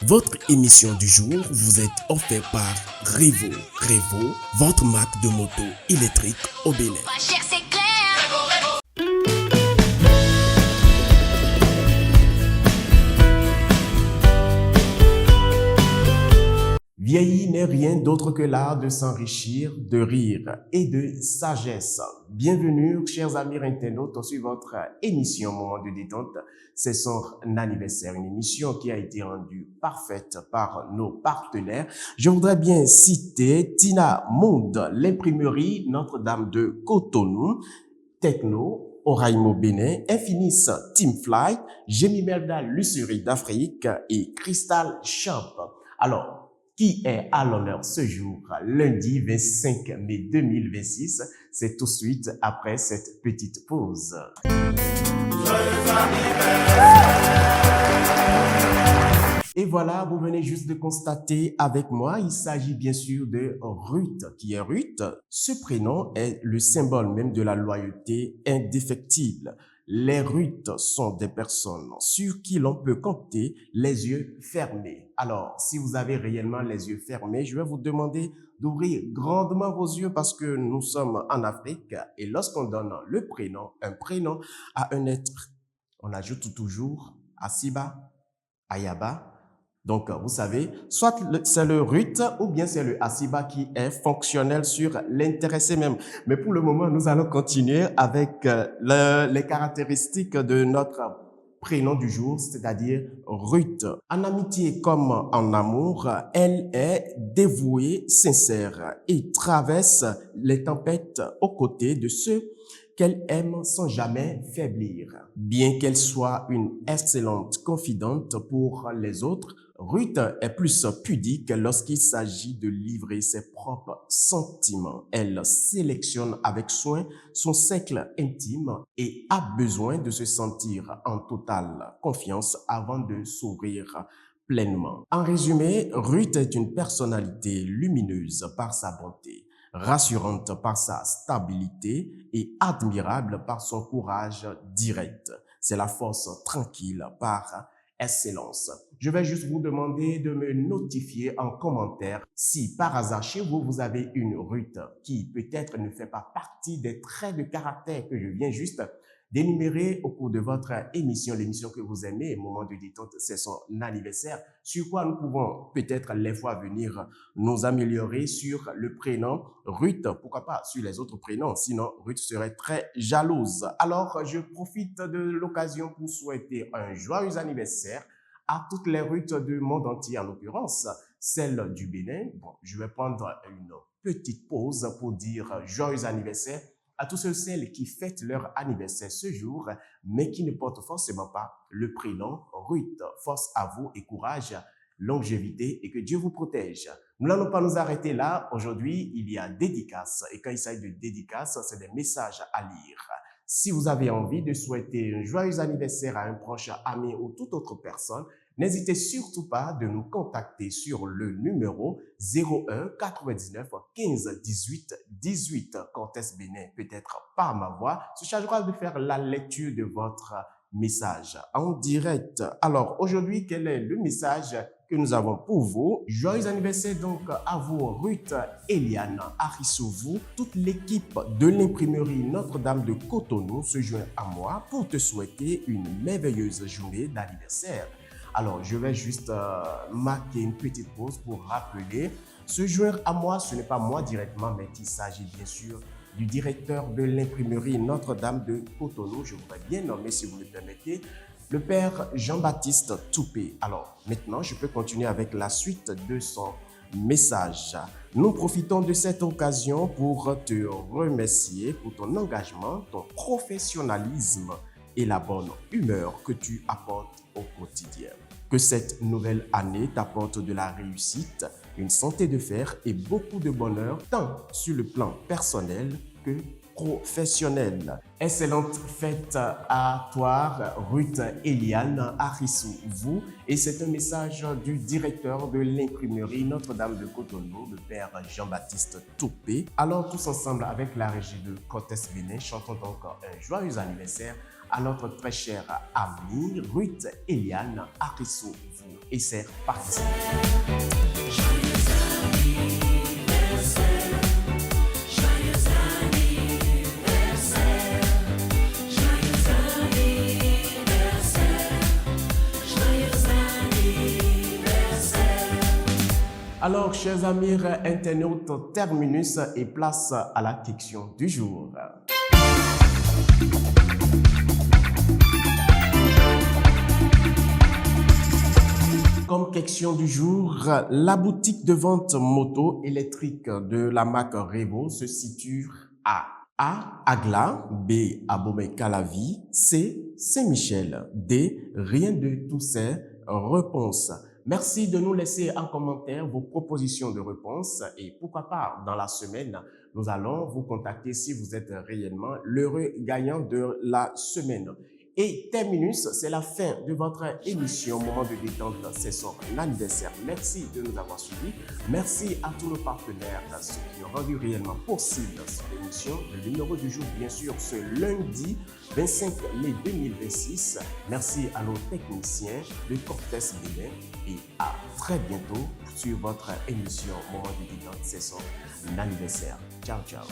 Votre émission du jour vous est offerte par Revo. Revo, votre marque de moto électrique au Bénin. Pas cher, c'est clair. Vieillir n'est rien d'autre que l'art de s'enrichir, de rire et de sagesse. Bienvenue, chers amis internautes, sur votre émission Moment de détente. C'est son anniversaire, une émission qui a été rendue parfaite par nos partenaires. Je voudrais bien citer Tina Monde, l'imprimerie Notre-Dame de Cotonou, Techno, Oraimo Bénin, Infinis Team Flight, Jemi Melda Lucerie d'Afrique et Crystal Champ. Alors, qui est à l'honneur ce jour, lundi 25 mai 2026. C'est tout de suite après cette petite pause. Et voilà, vous venez juste de constater avec moi, il s'agit bien sûr de Ruth. Qui est Ruth? Ce prénom est le symbole même de la loyauté indéfectible. Les Ruth sont des personnes sur qui l'on peut compter les yeux fermés. Alors, si vous avez réellement les yeux fermés, je vais vous demander d'ouvrir grandement vos yeux parce que nous sommes en Afrique et lorsqu'on donne le prénom, un prénom à un être, on ajoute toujours Asiba, Ayaba. Donc, vous savez, soit c'est le Ruth ou bien c'est le Asiba qui est fonctionnel sur l'intéressé même. Mais pour le moment, nous allons continuer avec les caractéristiques de notre prénom du jour, c'est-à-dire Ruth. En amitié comme en amour, elle est dévouée, sincère et traverse les tempêtes aux côtés de ceux qu'elle aime sans jamais faiblir. Bien qu'elle soit une excellente confidente pour les autres, Ruth est plus pudique lorsqu'il s'agit de livrer ses propres sentiments. Elle sélectionne avec soin son cercle intime et a besoin de se sentir en totale confiance avant de s'ouvrir pleinement. En résumé, Ruth est une personnalité lumineuse par sa bonté, rassurante par sa stabilité et admirable par son courage direct. C'est la force tranquille par excellence. Je vais juste vous demander de me notifier en commentaire si par hasard chez vous, vous avez une Ruth qui peut-être ne fait pas partie des traits de caractère que je viens juste d'énumérer au cours de votre émission, l'émission que vous aimez, Moment de détente, c'est son anniversaire, sur quoi nous pouvons peut-être les fois à venir nous améliorer sur le prénom Ruth, pourquoi pas sur les autres prénoms, sinon Ruth serait très jalouse. Alors, je profite de l'occasion pour souhaiter un joyeux anniversaire à toutes les Ruth du monde entier, en l'occurrence celle du Bénin. Bon, je vais prendre une petite pause pour dire joyeux anniversaire à tous ceux et celles qui fêtent leur anniversaire ce jour, mais qui ne portent forcément pas le prénom Ruth. Force à vous et courage, longévité et que Dieu vous protège. Nous n'allons pas nous arrêter là. Aujourd'hui, il y a dédicaces. Et quand il s'agit de dédicaces, c'est des messages à lire. Si vous avez envie de souhaiter un joyeux anniversaire à un proche ami ou toute autre personne, n'hésitez surtout pas de nous contacter sur le numéro 01 99 15 18 18. Cortès Bénin, peut-être par ma voix, se chargera de faire la lecture de votre message en direct. Alors, aujourd'hui, quel est le message que nous avons pour vous? Joyeux anniversaire donc à vous, Ruth, Eliane, Arissou, toute l'équipe de l'imprimerie Notre-Dame de Cotonou se joint à moi pour te souhaiter une merveilleuse journée d'anniversaire. Alors, je vais juste marquer une petite pause pour rappeler, se joindre à moi, ce n'est pas moi directement, mais il s'agit bien sûr du directeur de l'imprimerie Notre-Dame de Cotonou. Je voudrais bien nommer, si vous le permettez, le père Jean-Baptiste Toupé. Alors, maintenant, je peux continuer avec la suite de son message. Nous profitons de cette occasion pour te remercier pour ton engagement, ton professionnalisme et la bonne humeur que tu apportes au quotidien. Que cette nouvelle année t'apporte de la réussite, une santé de fer et beaucoup de bonheur, tant sur le plan personnel que professionnel. Excellente fête à toi, Ruth Eliane Arissou, vous. Et c'est un message du directeur de l'imprimerie Notre-Dame de Cotonou, le père Jean-Baptiste Toupé. Alors, tous ensemble, avec la régie de Cortès Bénin, chantons donc un joyeux anniversaire à notre très chère amie Ruth Eliane Arissou. Et c'est parti. Alors, chers amis internautes, terminus et place à la question du jour. Comme question du jour, la boutique de vente moto électrique de la marque Revo se situe à A. Agla, B. Abomey-Calavi, C. Saint-Michel, D. Rien de tous ces réponses. Merci de nous laisser en commentaire vos propositions de réponses et pourquoi pas dans la semaine, nous allons vous contacter si vous êtes réellement l'heureux gagnant de la semaine. Et terminus, c'est la fin de votre émission Moment de détente, c'est son anniversaire. Merci de nous avoir suivis. Merci à tous nos partenaires, ceux qui ont rendu réellement possible cette émission. Le numéro du jour, bien sûr, ce lundi 25 mai 2026. Merci à nos techniciens de Cortès Bénin et à très bientôt sur votre émission Moment de détente, c'est son anniversaire. Ciao, ciao.